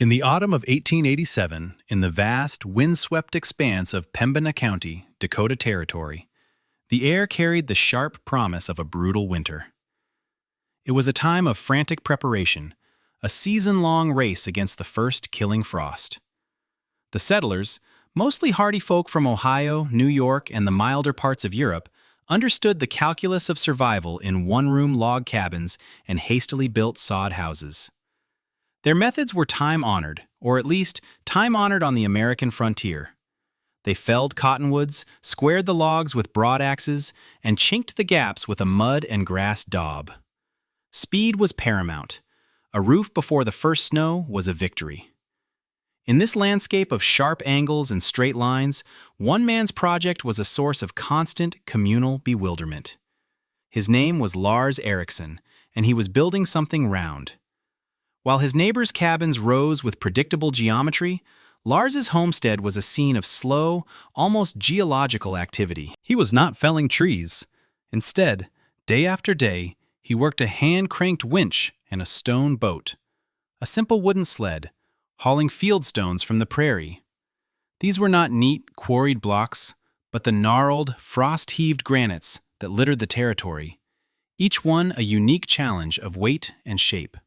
In the autumn of 1887, in the vast, windswept expanse of Pembina County, Dakota Territory, the air carried the sharp promise of a brutal winter. It was a time of frantic preparation, a season-long race against the first killing frost. The settlers, mostly hardy folk from Ohio, New York, and the milder parts of Europe, understood the calculus of survival in one-room log cabins and hastily built sod houses. Their methods were time-honored, or at least time-honored on the American frontier. They felled cottonwoods, squared the logs with broadaxes, and chinked the gaps with a mud and grass daub. Speed was paramount. A roof before the first snow was a victory. In this landscape of sharp angles and straight lines, one man's project was a source of constant communal bewilderment. His name was Lars Ericsson, and he was building something round. While his neighbors' cabins rose with predictable geometry, Lars's homestead was a scene of slow, almost geological activity. He was not felling trees. Instead, day after day, he worked a hand-cranked winch and a stone boat, a simple wooden sled, hauling field stones from the prairie. These were not neat, quarried blocks, but the gnarled, frost-heaved granites that littered the territory, each one a unique challenge of weight and shape.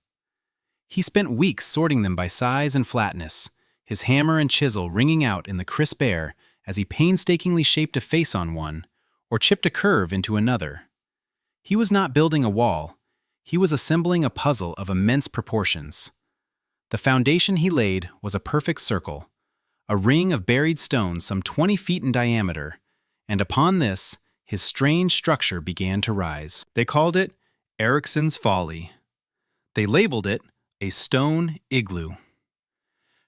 He spent weeks sorting them by size and flatness, his hammer and chisel ringing out in the crisp air as he painstakingly shaped a face on one, or chipped a curve into another. He was not building a wall, he was assembling a puzzle of immense proportions. The foundation he laid was a perfect circle, a ring of buried stones some 20 feet in diameter, and upon this, his strange structure began to rise. They called it Ericsson's Folly. They labeled it a stone igloo.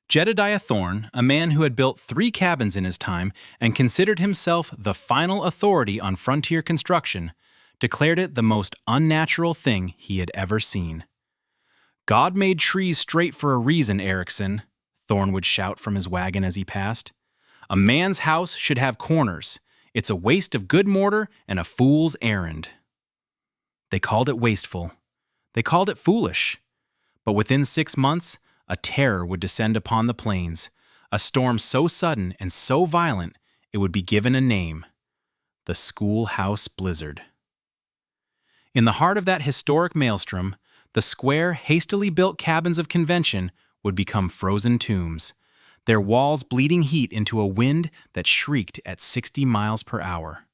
Jedediah Thorne, a man who had built 3 cabins in his time and considered himself the final authority on frontier construction, declared it the most unnatural thing he had ever seen. "God made trees straight for a reason, Ericsson," Thorne would shout from his wagon as he passed. "A man's house should have corners. It's a waste of good mortar and a fool's errand." They called it wasteful. They called it foolish. But within 6 months, a terror would descend upon the plains, a storm so sudden and so violent it would be given a name: the schoolhouse blizzard. In the heart of that historic maelstrom, the square, hastily built cabins of convention would become frozen tombs, their walls bleeding heat into a wind that shrieked at 60 miles per hour.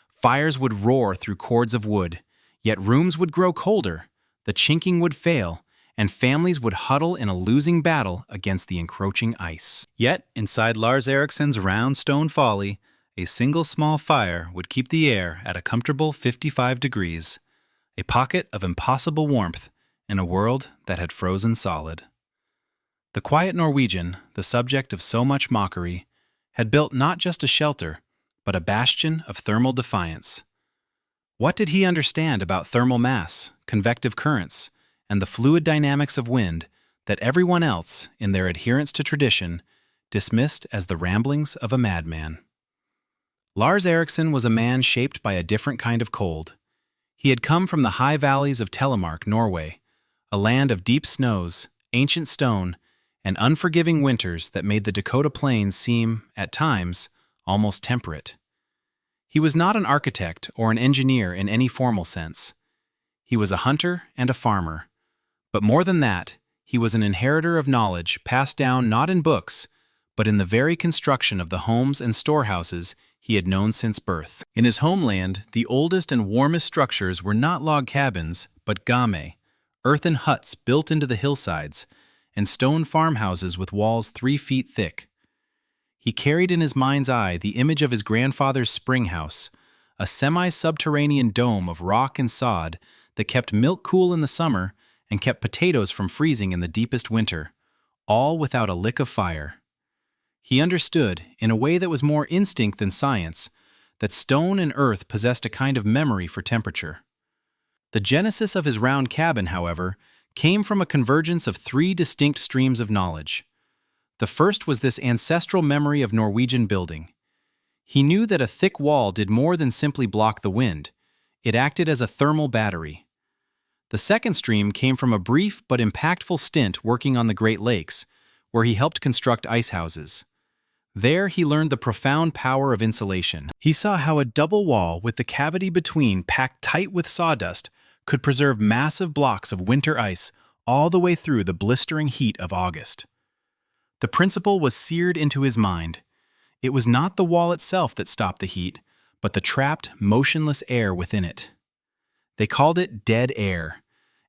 Fires would roar through cords of wood, yet rooms would grow colder, the chinking would fail, and families would huddle in a losing battle against the encroaching ice. Yet, inside Lars Ericsson's round stone folly, a single small fire would keep the air at a comfortable 55 degrees, a pocket of impossible warmth in a world that had frozen solid. The quiet Norwegian, the subject of so much mockery, had built not just a shelter, but a bastion of thermal defiance. What did he understand about thermal mass, convective currents, and the fluid dynamics of wind that everyone else, in their adherence to tradition, dismissed as the ramblings of a madman? Lars Ericsson was a man shaped by a different kind of cold. He had come from the high valleys of Telemark, Norway, a land of deep snows, ancient stone, and unforgiving winters that made the Dakota plains seem, at times, almost temperate. He was not an architect or an engineer in any formal sense. He was a hunter and a farmer. But more than that, he was an inheritor of knowledge passed down not in books, but in the very construction of the homes and storehouses he had known since birth. In his homeland, the oldest and warmest structures were not log cabins, but game, earthen huts built into the hillsides, and stone farmhouses with walls 3 feet thick. He carried in his mind's eye the image of his grandfather's spring house, a semi-subterranean dome of rock and sod that kept milk cool in the summer and kept potatoes from freezing in the deepest winter, all without a lick of fire. He understood, in a way that was more instinct than science, that stone and earth possessed a kind of memory for temperature. The genesis of his round cabin, however, came from a convergence of 3 distinct streams of knowledge. The first was this ancestral memory of Norwegian building. He knew that a thick wall did more than simply block the wind. It acted as a thermal battery. The second stream came from a brief but impactful stint working on the Great Lakes, where he helped construct ice houses. There, he learned the profound power of insulation. He saw how a double wall with the cavity between packed tight with sawdust could preserve massive blocks of winter ice all the way through the blistering heat of August. The principle was seared into his mind. It was not the wall itself that stopped the heat, but the trapped, motionless air within it. They called it dead air,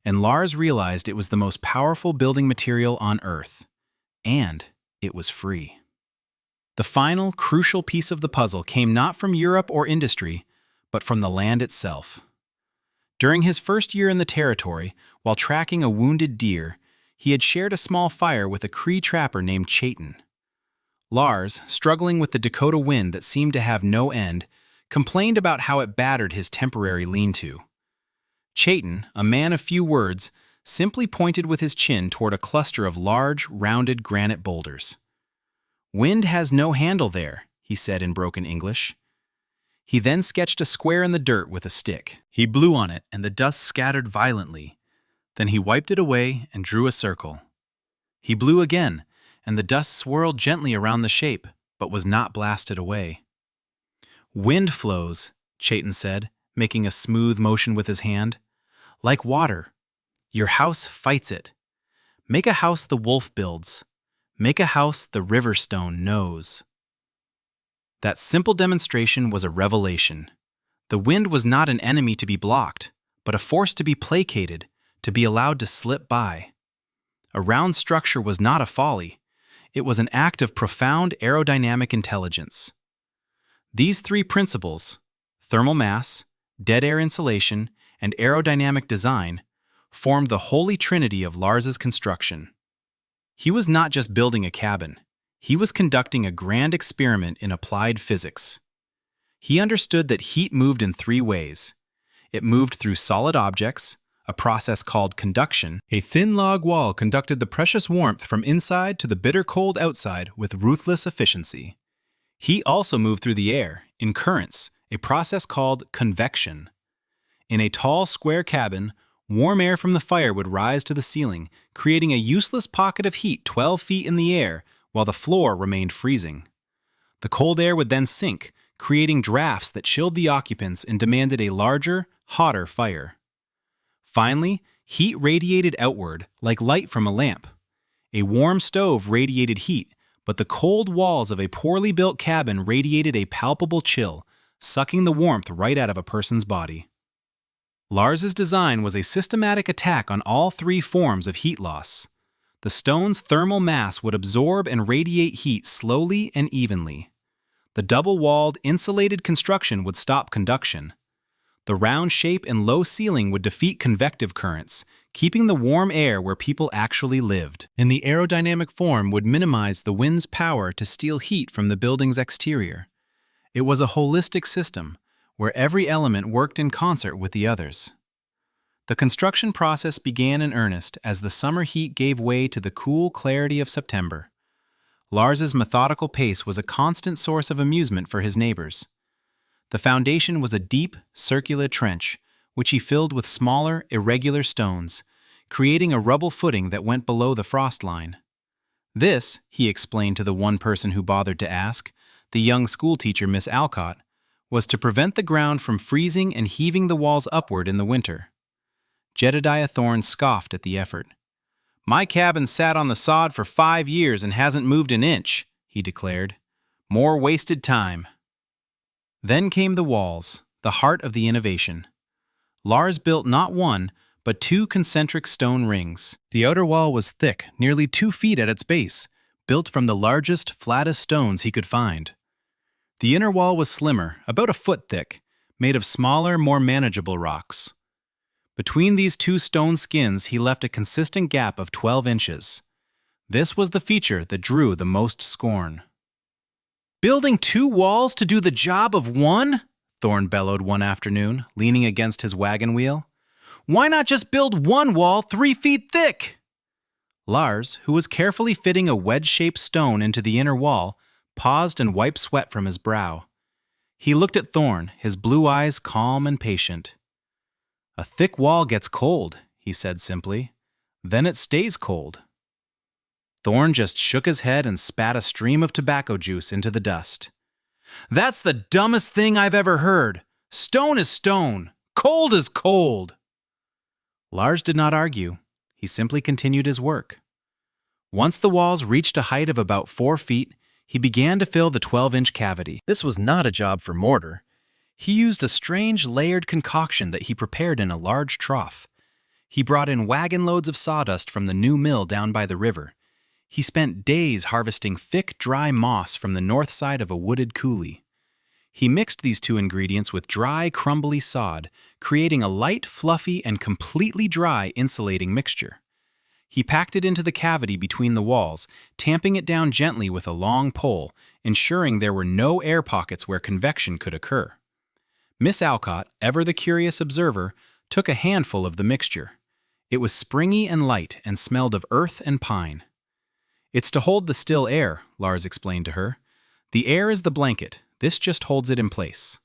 and Lars realized it was the most powerful building material on Earth. And it was free. The final, crucial piece of the puzzle came not from Europe or industry, but from the land itself. During his first year in the territory, while tracking a wounded deer, he had shared a small fire with a Cree trapper named Chaitin. Lars, struggling with the Dakota wind that seemed to have no end, complained about how it battered his temporary lean-to. Chaitin, a man of few words, simply pointed with his chin toward a cluster of large, rounded granite boulders. "Wind has no handle there," he said in broken English. He then sketched a square in the dirt with a stick. He blew on it, and the dust scattered violently. Then he wiped it away and drew a circle. He blew again, and the dust swirled gently around the shape, but was not blasted away. "Wind flows," Chaitin said, making a smooth motion with his hand. "Like water. Your house fights it. Make a house the wolf builds. Make a house the river stone knows." That simple demonstration was a revelation. The wind was not an enemy to be blocked, but a force to be placated, to be allowed to slip by. A round structure was not a folly. It was an act of profound aerodynamic intelligence. These three principles, thermal mass, dead air insulation, and aerodynamic design, formed the holy trinity of Lars's construction. He was not just building a cabin. He was conducting a grand experiment in applied physics. He understood that heat moved in three ways. It moved through solid objects, a process called conduction. A thin log wall conducted the precious warmth from inside to the bitter cold outside with ruthless efficiency. Heat also moved through the air, in currents, a process called convection. In a tall, square cabin, warm air from the fire would rise to the ceiling, creating a useless pocket of heat 12 feet in the air, while the floor remained freezing. The cold air would then sink, creating drafts that chilled the occupants and demanded a larger, hotter fire. Finally, heat radiated outward, like light from a lamp. A warm stove radiated heat, but the cold walls of a poorly built cabin radiated a palpable chill, sucking the warmth right out of a person's body. Lars's design was a systematic attack on all three forms of heat loss. The stone's thermal mass would absorb and radiate heat slowly and evenly. The double-walled, insulated construction would stop conduction. The round shape and low ceiling would defeat convective currents, keeping the warm air where people actually lived. And the aerodynamic form would minimize the wind's power to steal heat from the building's exterior. It was a holistic system, where every element worked in concert with the others. The construction process began in earnest as the summer heat gave way to the cool clarity of September. Lars's methodical pace was a constant source of amusement for his neighbors. The foundation was a deep, circular trench, which he filled with smaller, irregular stones, creating a rubble footing that went below the frost line. This, he explained to the one person who bothered to ask, the young schoolteacher Miss Alcott, was to prevent the ground from freezing and heaving the walls upward in the winter. Jedediah Thorne scoffed at the effort. "My cabin sat on the sod for 5 years and hasn't moved an inch," he declared. "More wasted time." Then came the walls, the heart of the innovation. Lars built not one, but 2 concentric stone rings. The outer wall was thick, nearly 2 feet at its base, built from the largest, flattest stones he could find. The inner wall was slimmer, about a foot thick, made of smaller, more manageable rocks. Between these 2 stone skins, he left a consistent gap of 12 inches. This was the feature that drew the most scorn. "Building 2 walls to do the job of one?" Thorne bellowed one afternoon, leaning against his wagon wheel. "Why not just build 1 wall 3 feet thick?" Lars, who was carefully fitting a wedge-shaped stone into the inner wall, paused and wiped sweat from his brow. He looked at Thorne, his blue eyes calm and patient. "A thick wall gets cold," he said simply. "Then it stays cold." Thorn just shook his head and spat a stream of tobacco juice into the dust. "That's the dumbest thing I've ever heard. Stone is stone. Cold is cold." Lars did not argue. He simply continued his work. Once the walls reached a height of about 4 feet, he began to fill the 12-inch cavity. This was not a job for mortar. He used a strange layered concoction that he prepared in a large trough. He brought in wagon loads of sawdust from the new mill down by the river. He spent days harvesting thick, dry moss from the north side of a wooded coulee. He mixed these two ingredients with dry, crumbly sod, creating a light, fluffy, and completely dry insulating mixture. He packed it into the cavity between the walls, tamping it down gently with a long pole, ensuring there were no air pockets where convection could occur. Miss Alcott, ever the curious observer, took a handful of the mixture. It was springy and light and smelled of earth and pine. "It's to hold the still air," Lars explained to her. "The air is the blanket. This just holds it in place."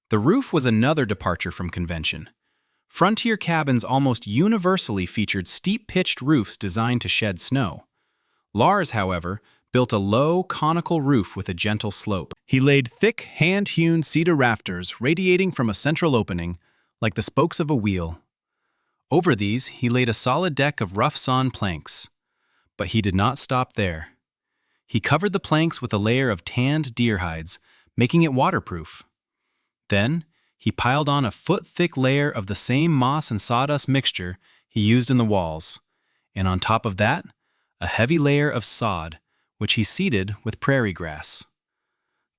The roof was another departure from convention. Frontier cabins almost universally featured steep-pitched roofs designed to shed snow. Lars, however, built a low, conical roof with a gentle slope. He laid thick, hand-hewn cedar rafters radiating from a central opening, like the spokes of a wheel. Over these, he laid a solid deck of rough-sawn planks. But he did not stop there. He covered the planks with a layer of tanned deer hides, making it waterproof. Then, he piled on a foot-thick layer of the same moss and sawdust mixture he used in the walls, and on top of that, a heavy layer of sod, which he seeded with prairie grass.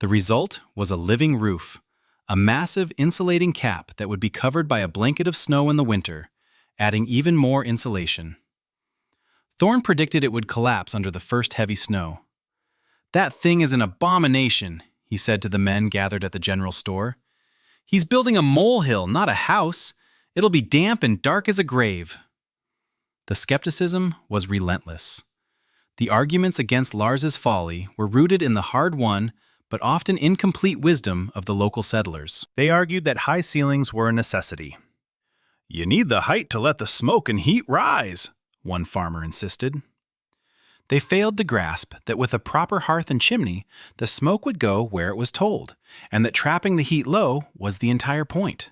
The result was a living roof, a massive insulating cap that would be covered by a blanket of snow in the winter, adding even more insulation. Thorn predicted it would collapse under the first heavy snow. "That thing is an abomination," he said to the men gathered at the general store. "He's building a molehill, not a house. It'll be damp and dark as a grave." The skepticism was relentless. The arguments against Lars's folly were rooted in the hard-won, but often incomplete wisdom of the local settlers. They argued that high ceilings were a necessity. "You need the height to let the smoke and heat rise," one farmer insisted. They failed to grasp that with a proper hearth and chimney, the smoke would go where it was told, and that trapping the heat low was the entire point.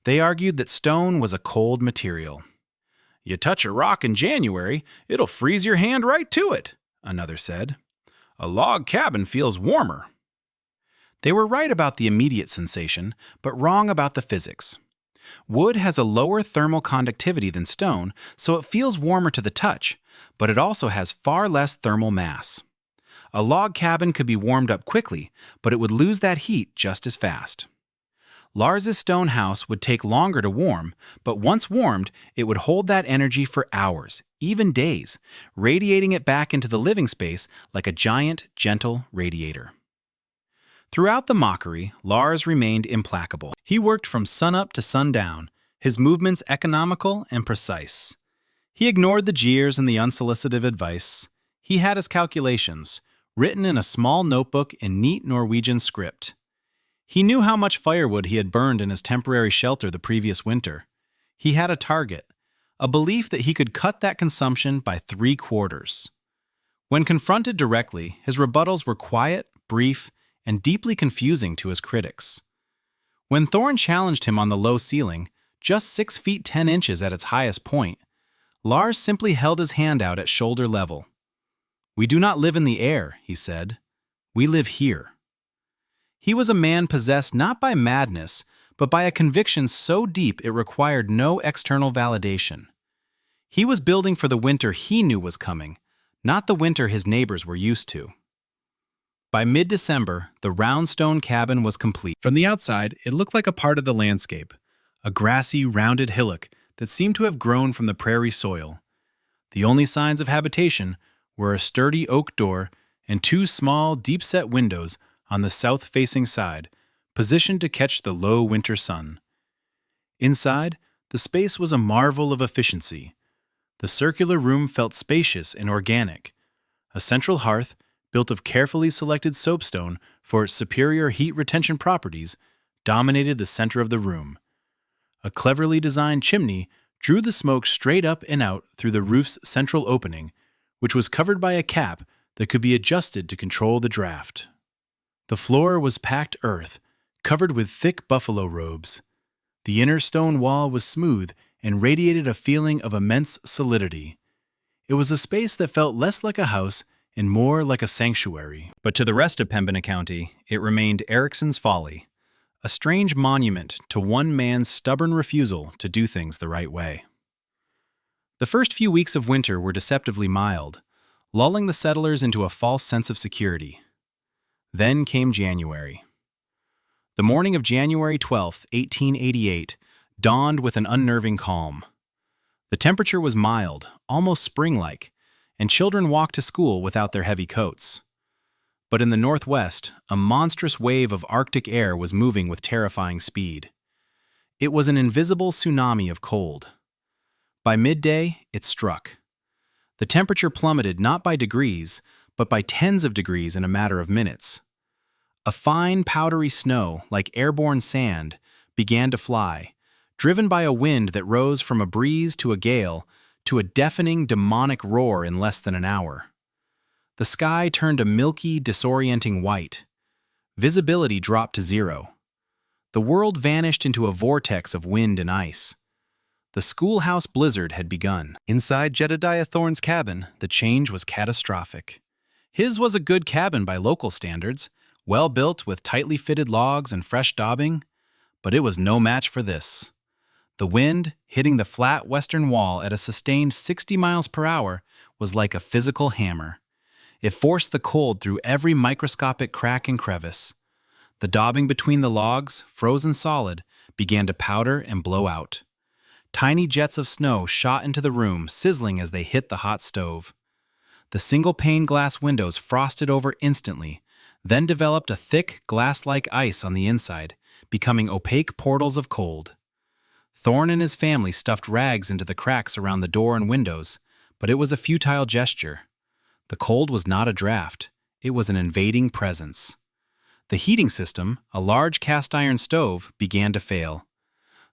They argued that stone was a cold material. "You touch a rock in January, it'll freeze your hand right to it," another said. "A log cabin feels warmer." They were right about the immediate sensation, but wrong about the physics. Wood has a lower thermal conductivity than stone, so it feels warmer to the touch, but it also has far less thermal mass. A log cabin could be warmed up quickly, but it would lose that heat just as fast. Lars's stone house would take longer to warm, but once warmed, it would hold that energy for hours, even days, radiating it back into the living space like a giant, gentle radiator. Throughout the mockery, Lars remained implacable. He worked from sunup to sundown, his movements economical and precise. He ignored the jeers and the unsolicited advice. He had his calculations, written in a small notebook in neat Norwegian script. He knew how much firewood he had burned in his temporary shelter the previous winter. He had a target, a belief that he could cut that consumption by 3/4. When confronted directly, his rebuttals were quiet, brief, and deeply confusing to his critics. When Thorn challenged him on the low ceiling, just 6 feet 10 inches at its highest point, Lars simply held his hand out at shoulder level. "We do not live in the air," he said. "We live here." He was a man possessed not by madness, but by a conviction so deep it required no external validation. He was building for the winter he knew was coming, not the winter his neighbors were used to. By mid-December, the round stone cabin was complete. From the outside, it looked like a part of the landscape, a grassy, rounded hillock that seemed to have grown from the prairie soil. The only signs of habitation were a sturdy oak door and 2 small, deep-set windows on the south-facing side, positioned to catch the low winter sun. Inside, the space was a marvel of efficiency. The circular room felt spacious and organic. A central hearth, built of carefully selected soapstone for its superior heat retention properties, dominated the center of the room. A cleverly designed chimney drew the smoke straight up and out through the roof's central opening, which was covered by a cap that could be adjusted to control the draft. The floor was packed earth, covered with thick buffalo robes. The inner stone wall was smooth and radiated a feeling of immense solidity. It was a space that felt less like a house and more like a sanctuary. But to the rest of Pembina County, it remained Ericsson's Folly, a strange monument to one man's stubborn refusal to do things the right way. The first few weeks of winter were deceptively mild, lulling the settlers into a false sense of security. Then came January. The morning of January 12, 1888, dawned with an unnerving calm. The temperature was mild, almost spring-like, and children walked to school without their heavy coats. But in the northwest, a monstrous wave of Arctic air was moving with terrifying speed. It was an invisible tsunami of cold. By midday, it struck. The temperature plummeted not by degrees, but by tens of degrees in a matter of minutes. A fine, powdery snow, like airborne sand, began to fly, driven by a wind that rose from a breeze to a gale to a deafening, demonic roar in less than an hour. The sky turned a milky, disorienting white. Visibility dropped to zero. The world vanished into a vortex of wind and ice. The schoolhouse blizzard had begun. Inside Jedediah Thorne's cabin, the change was catastrophic. His was a good cabin by local standards, well built with tightly fitted logs and fresh daubing, but it was no match for this. The wind, hitting the flat western wall at a sustained 60 miles per hour, was like a physical hammer. It forced the cold through every microscopic crack and crevice. The daubing between the logs, frozen solid, began to powder and blow out. Tiny jets of snow shot into the room, sizzling as they hit the hot stove. The single-pane glass windows frosted over instantly, then developed a thick, glass-like ice on the inside, becoming opaque portals of cold. Thorne and his family stuffed rags into the cracks around the door and windows, but it was a futile gesture. The cold was not a draft. It was an invading presence. The heating system, a large cast-iron stove, began to fail.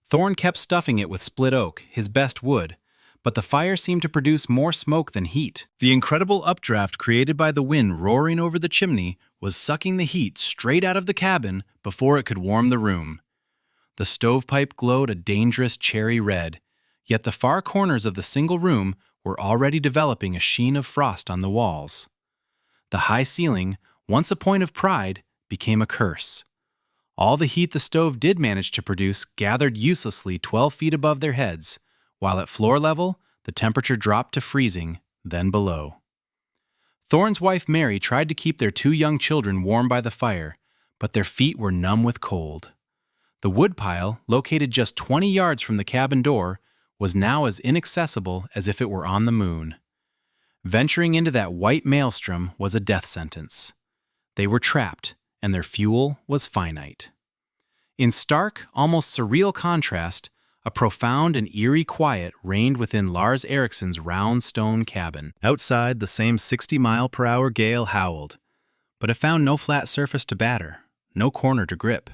Thorne kept stuffing it with split oak, his best wood, but the fire seemed to produce more smoke than heat. The incredible updraft created by the wind roaring over the chimney was sucking the heat straight out of the cabin before it could warm the room. The stovepipe glowed a dangerous cherry red, yet the far corners of the single room were already developing a sheen of frost on the walls. The high ceiling, once a point of pride, became a curse. All the heat the stove did manage to produce gathered uselessly 12 feet above their heads, while at floor level, the temperature dropped to freezing, then below. Thorne's wife Mary tried to keep their 2 young children warm by the fire, but their feet were numb with cold. The woodpile, located just 20 yards from the cabin door, was now as inaccessible as if it were on the moon. Venturing into that white maelstrom was a death sentence. They were trapped, and their fuel was finite. In stark, almost surreal contrast, a profound and eerie quiet reigned within Lars Ericsson's round stone cabin. Outside, the same 60-mile-per-hour gale howled, but it found no flat surface to batter, no corner to grip.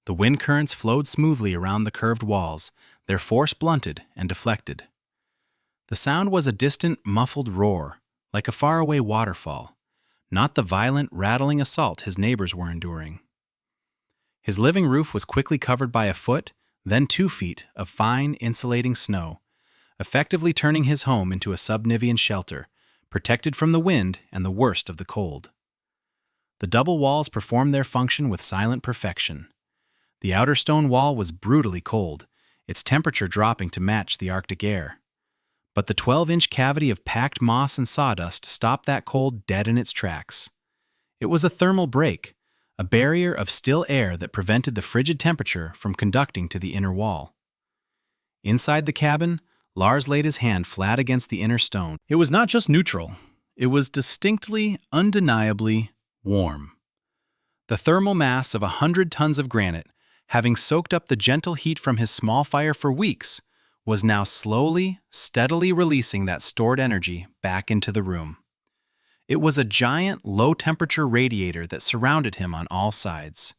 The wind currents flowed smoothly around the curved walls, their force blunted and deflected. The sound was a distant, muffled roar, like a faraway waterfall, not the violent, rattling assault his neighbors were enduring. His living roof was quickly covered by a foot, then 2 feet, of fine, insulating snow, effectively turning his home into a subnivean shelter, protected from the wind and the worst of the cold. The double walls performed their function with silent perfection. The outer stone wall was brutally cold, its temperature dropping to match the Arctic air. But the 12-inch cavity of packed moss and sawdust stopped that cold dead in its tracks. It was a thermal break, a barrier of still air that prevented the frigid temperature from conducting to the inner wall. Inside the cabin, Lars laid his hand flat against the inner stone. It was not just neutral. It was distinctly, undeniably warm. The thermal mass of 100 tons of granite, having soaked up the gentle heat from his small fire for weeks, was now slowly, steadily releasing that stored energy back into the room. It was a giant, low-temperature radiator that surrounded him on all sides.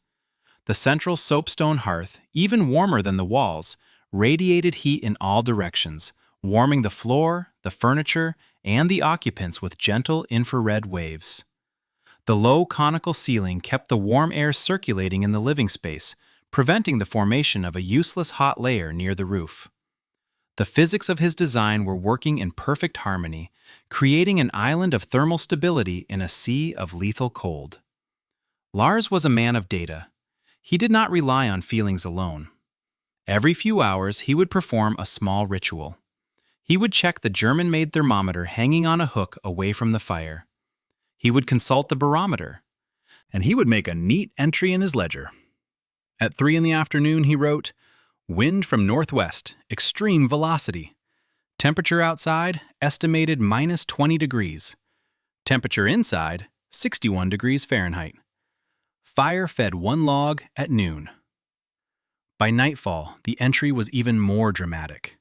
The central soapstone hearth, even warmer than the walls, radiated heat in all directions, warming the floor, the furniture, and the occupants with gentle infrared waves. The low conical ceiling kept the warm air circulating in the living space, preventing the formation of a useless hot layer near the roof. The physics of his design were working in perfect harmony, creating an island of thermal stability in a sea of lethal cold. Lars was a man of data. He did not rely on feelings alone. Every few hours, he would perform a small ritual. He would check the German-made thermometer hanging on a hook away from the fire. He would consult the barometer, and he would make a neat entry in his ledger. At 3 in the afternoon, he wrote, "Wind from northwest, extreme velocity. Temperature outside, estimated minus 20 degrees. Temperature inside, 61 degrees Fahrenheit. Fire fed 1 log at noon." By nightfall, the entry was even more dramatic.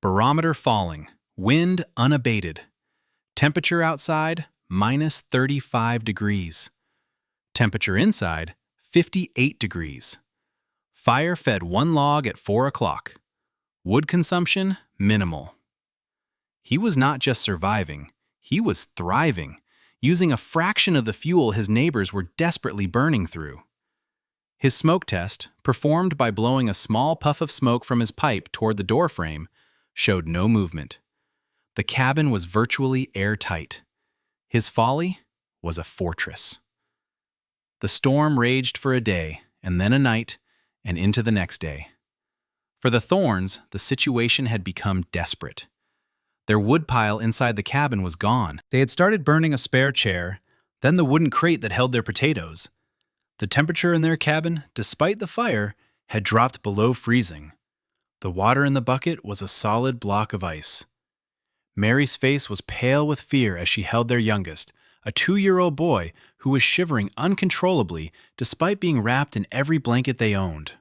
Barometer falling, wind unabated. Temperature outside, minus 35 degrees. Temperature inside, 58 degrees. Fire fed 1 log at 4 o'clock. Wood consumption, minimal. He was not just surviving, he was thriving, using a fraction of the fuel his neighbors were desperately burning through. His smoke test, performed by blowing a small puff of smoke from his pipe toward the doorframe, showed no movement. The cabin was virtually airtight. His folly was a fortress. The storm raged for a day, and then a night, and into the next day. For the Thorns, the situation had become desperate. Their woodpile inside the cabin was gone. They had started burning a spare chair, then the wooden crate that held their potatoes. The temperature in their cabin, despite the fire, had dropped below freezing. The water in the bucket was a solid block of ice. Mary's face was pale with fear as she held their youngest, a 2-year-old boy who was shivering uncontrollably despite being wrapped in every blanket they owned.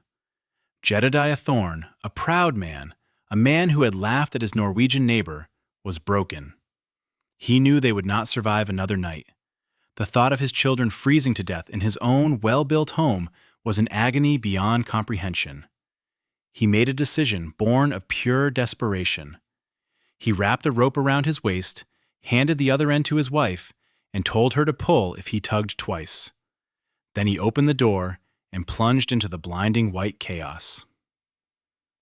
Jedediah Thorn, a proud man, a man who had laughed at his Norwegian neighbor, was broken. He knew they would not survive another night. The thought of his children freezing to death in his own well-built home was an agony beyond comprehension. He made a decision born of pure desperation. He wrapped a rope around his waist, handed the other end to his wife, and told her to pull if he tugged twice. Then he opened the door and plunged into the blinding white chaos.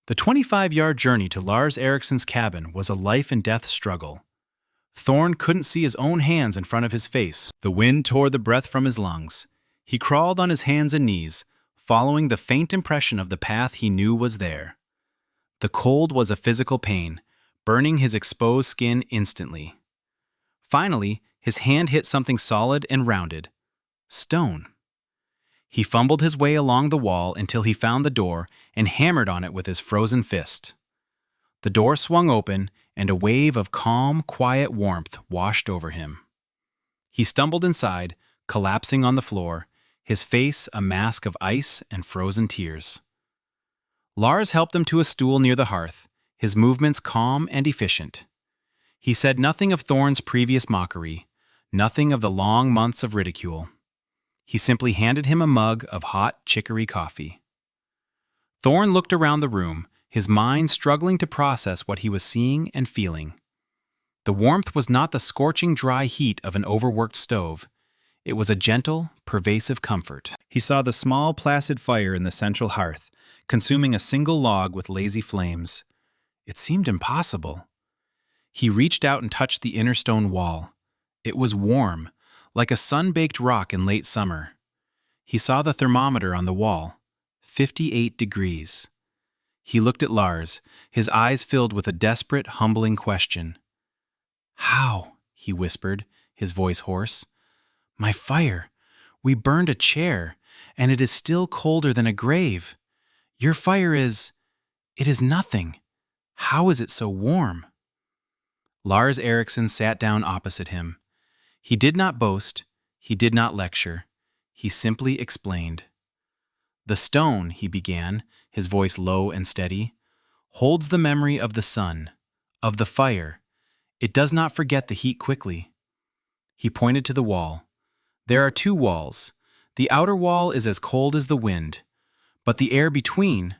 The 25-yard journey to Lars Eriksson's cabin was a life-and-death struggle. Thorn couldn't see his own hands in front of his face. The wind tore the breath from his lungs. He crawled on his hands and knees, following the faint impression of the path he knew was there. The cold was a physical pain, burning his exposed skin instantly. Finally, his hand hit something solid and rounded. Stone. He fumbled his way along the wall until he found the door and hammered on it with his frozen fist. The door swung open, and a wave of calm, quiet warmth washed over him. He stumbled inside, collapsing on the floor, his face a mask of ice and frozen tears. Lars helped him to a stool near the hearth, his movements calm and efficient. He said nothing of Thorn's previous mockery, nothing of the long months of ridicule. He simply handed him a mug of hot chicory coffee. Thorn looked around the room, his mind struggling to process what he was seeing and feeling. The warmth was not the scorching dry heat of an overworked stove. It was a gentle, pervasive comfort. He saw the small, placid fire in the central hearth, consuming a single log with lazy flames. It seemed impossible. He reached out and touched the inner stone wall. It was warm, like a sun-baked rock in late summer. He saw the thermometer on the wall, 58 degrees. He looked at Lars, his eyes filled with a desperate, humbling question. "How?" he whispered, his voice hoarse. "My fire. We burned a chair, and it is still colder than a grave. Your fire is... it is nothing. How is it so warm?" Lars Eriksson sat down opposite him. He did not boast, he did not lecture, he simply explained. "The stone," he began, his voice low and steady, "holds the memory of the sun, of the fire. It does not forget the heat quickly." He pointed to the wall. "There are 2 walls. The outer wall is as cold as the wind, but the air between,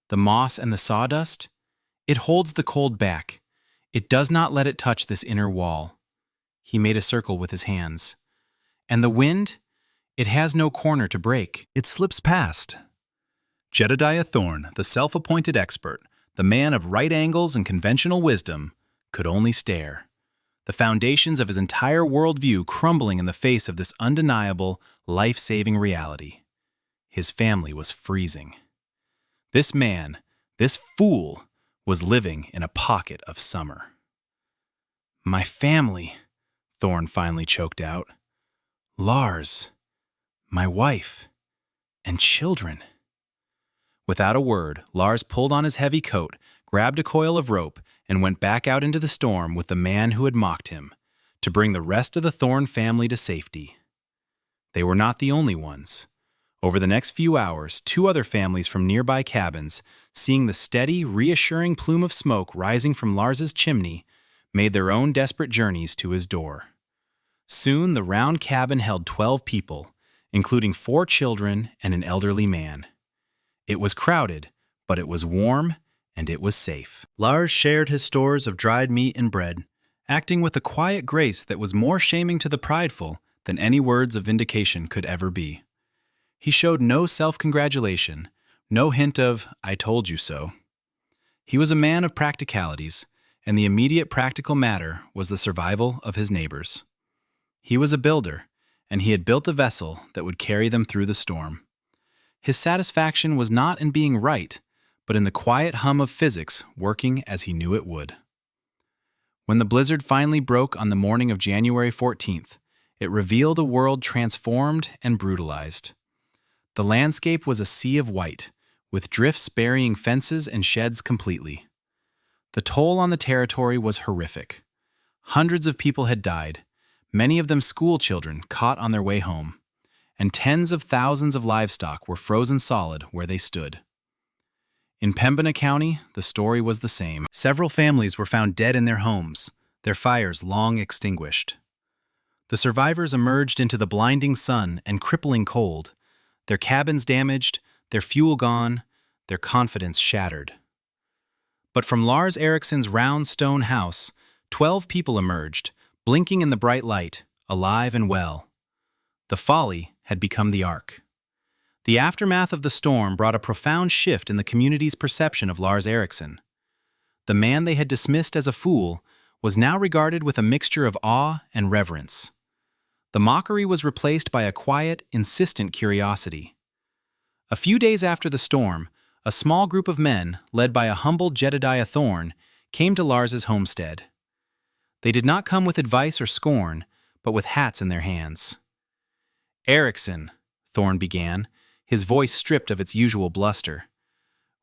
the moss and the sawdust, it holds the cold back. It does not let it touch this inner wall. He made a circle with his hands. And the wind? It has no corner to break. It slips past. Jedediah Thorne, the self-appointed expert, the man of right angles and conventional wisdom, could only stare. The foundations of his entire worldview crumbling in the face of this undeniable, life-saving reality. His family was freezing. This man, this fool, was living in a pocket of summer. "My family," Thorne finally choked out. "Lars, my wife, and children." Without a word, Lars pulled on his heavy coat, grabbed a coil of rope, and went back out into the storm with the man who had mocked him, to bring the rest of the Thorne family to safety. They were not the only ones. Over the next few hours, 2 other families from nearby cabins, seeing the steady, reassuring plume of smoke rising from Lars's chimney, made their own desperate journeys to his door. Soon the round cabin held 12 people, including 4 children and an elderly man. It was crowded, but it was warm and it was safe. Lars shared his stores of dried meat and bread, acting with a quiet grace that was more shaming to the prideful than any words of vindication could ever be. He showed no self-congratulation, no hint of, "I told you so." He was a man of practicalities, and the immediate practical matter was the survival of his neighbors. He was a builder, and he had built a vessel that would carry them through the storm. His satisfaction was not in being right, but in the quiet hum of physics working as he knew it would. When the blizzard finally broke on the morning of January 14th, it revealed a world transformed and brutalized. The landscape was a sea of white, with drifts burying fences and sheds completely. The toll on the territory was horrific. Hundreds of people had died, many of them school children caught on their way home, and tens of thousands of livestock were frozen solid where they stood. In Pembina County, the story was the same. Several families were found dead in their homes, their fires long extinguished. The survivors emerged into the blinding sun and crippling cold, their cabins damaged, their fuel gone, their confidence shattered. But from Lars Eriksson's round stone house, 12 people emerged, blinking in the bright light, alive and well. The folly had become the ark. The aftermath of the storm brought a profound shift in the community's perception of Lars Eriksson. The man they had dismissed as a fool was now regarded with a mixture of awe and reverence. The mockery was replaced by a quiet, insistent curiosity. A few days after the storm, a small group of men, led by a humble Jedediah Thorne, came to Lars's homestead. They did not come with advice or scorn, but with hats in their hands. "Eriksson," Thorne began, his voice stripped of its usual bluster.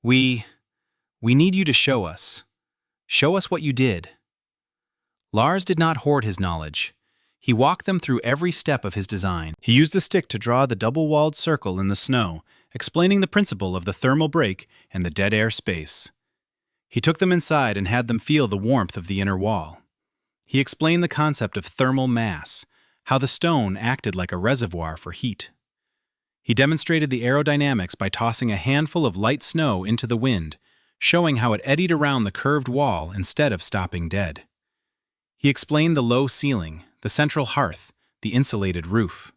We need you to show us. Show us what you did." Lars did not hoard his knowledge. He walked them through every step of his design. He used a stick to draw the double-walled circle in the snow, explaining the principle of the thermal break and the dead air space. He took them inside and had them feel the warmth of the inner wall. He explained the concept of thermal mass, how the stone acted like a reservoir for heat. He demonstrated the aerodynamics by tossing a handful of light snow into the wind, showing how it eddied around the curved wall instead of stopping dead. He explained the low ceiling, the central hearth, the insulated roof.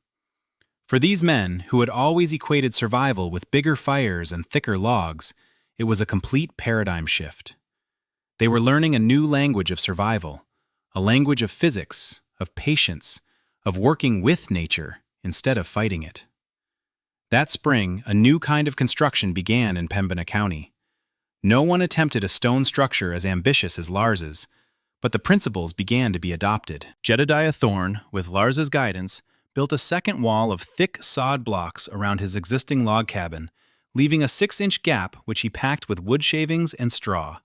For these men, who had always equated survival with bigger fires and thicker logs, it was a complete paradigm shift. They were learning a new language of survival, a language of physics, of patience, of working with nature instead of fighting it. That spring, a new kind of construction began in Pembina County. No one attempted a stone structure as ambitious as Lars's, but the principles began to be adopted. Jedediah Thorne, with Lars's guidance, built a second wall of thick sod blocks around his existing log cabin, leaving a 6-inch gap which he packed with wood shavings and straw.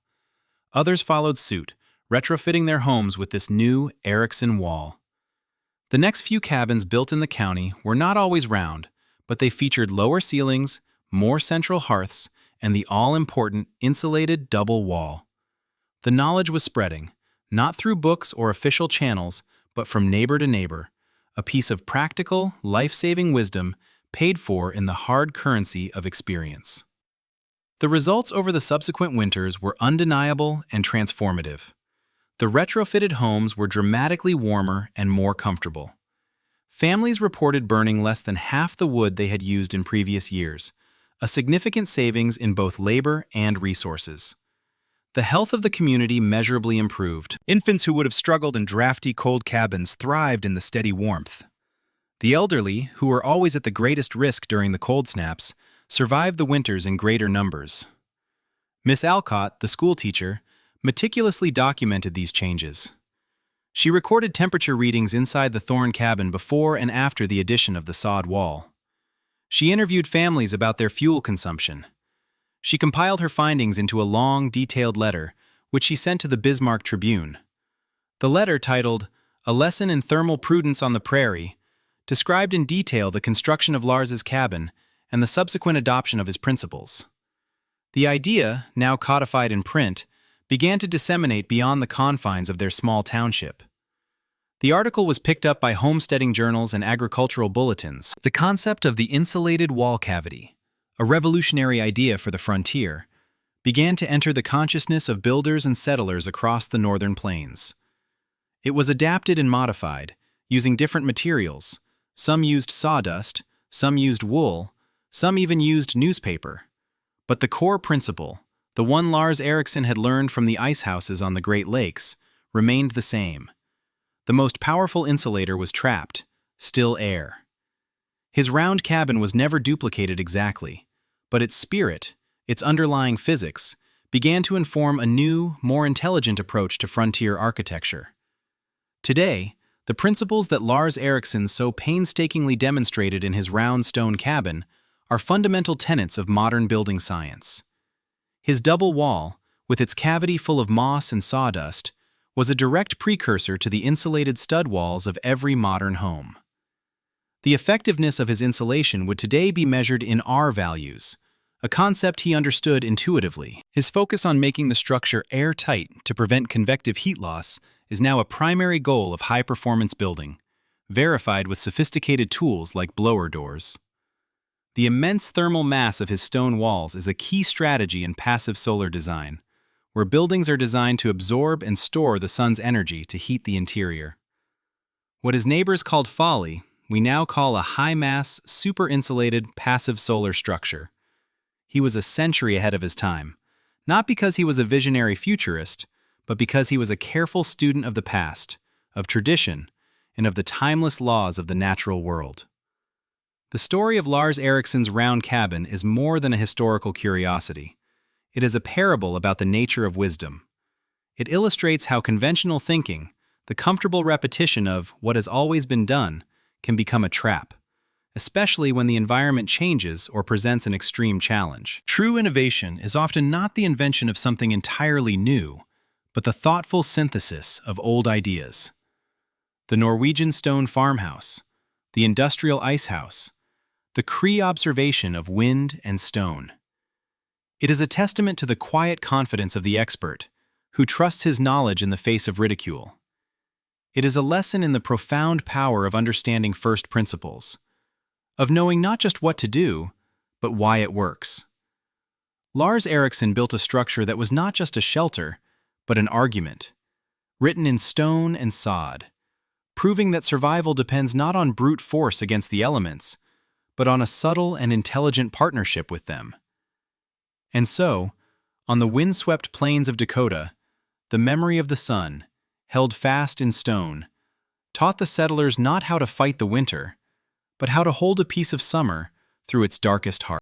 Others followed suit, retrofitting their homes with this new Eriksson wall. The next few cabins built in the county were not always round, but they featured lower ceilings, more central hearths, and the all-important insulated double wall. The knowledge was spreading, not through books or official channels, but from neighbor to neighbor, a piece of practical, life-saving wisdom paid for in the hard currency of experience. The results over the subsequent winters were undeniable and transformative. The retrofitted homes were dramatically warmer and more comfortable. Families reported burning less than half the wood they had used in previous years, a significant savings in both labor and resources. The health of the community measurably improved. Infants who would have struggled in drafty, cold cabins thrived in the steady warmth. The elderly, who were always at the greatest risk during the cold snaps, survived the winters in greater numbers. Miss Alcott, the schoolteacher, meticulously documented these changes. She recorded temperature readings inside the Thorn cabin before and after the addition of the sod wall. She interviewed families about their fuel consumption. She compiled her findings into a long, detailed letter, which she sent to the Bismarck Tribune. The letter, titled "A Lesson in Thermal Prudence on the Prairie," described in detail the construction of Lars's cabin and the subsequent adoption of his principles. The idea, now codified in print, began to disseminate beyond the confines of their small township. The article was picked up by homesteading journals and agricultural bulletins. The concept of the insulated wall cavity, a revolutionary idea for the frontier, began to enter the consciousness of builders and settlers across the northern plains. It was adapted and modified, using different materials. Some used sawdust, some used wool, some even used newspaper. But the core principle, the one Lars Ericsson had learned from the ice houses on the Great Lakes, remained the same. The most powerful insulator was trapped, still air. His round cabin was never duplicated exactly, but its spirit, its underlying physics, began to inform a new, more intelligent approach to frontier architecture. Today, the principles that Lars Ericsson so painstakingly demonstrated in his round stone cabin are fundamental tenets of modern building science. His double wall, with its cavity full of moss and sawdust, was a direct precursor to the insulated stud walls of every modern home. The effectiveness of his insulation would today be measured in R values, a concept he understood intuitively. His focus on making the structure airtight to prevent convective heat loss is now a primary goal of high-performance building, verified with sophisticated tools like blower doors. The immense thermal mass of his stone walls is a key strategy in passive solar design, where buildings are designed to absorb and store the sun's energy to heat the interior. What his neighbors called folly, we now call a high-mass, super-insulated, passive solar structure. He was a century ahead of his time, not because he was a visionary futurist, but because he was a careful student of the past, of tradition, and of the timeless laws of the natural world. The story of Lars Ericsson's round cabin is more than a historical curiosity. It is a parable about the nature of wisdom. It illustrates how conventional thinking, the comfortable repetition of what has always been done, can become a trap, especially when the environment changes or presents an extreme challenge. True innovation is often not the invention of something entirely new, but the thoughtful synthesis of old ideas. The Norwegian stone farmhouse, the industrial ice house, the Cree observation of wind and stone. It is a testament to the quiet confidence of the expert, who trusts his knowledge in the face of ridicule. It is a lesson in the profound power of understanding first principles, of knowing not just what to do, but why it works. Lars Ericsson built a structure that was not just a shelter, but an argument, written in stone and sod, proving that survival depends not on brute force against the elements, but on a subtle and intelligent partnership with them. And so, on the windswept plains of Dakota, the memory of the sun, held fast in stone, taught the settlers not how to fight the winter, but how to hold a piece of summer through its darkest heart.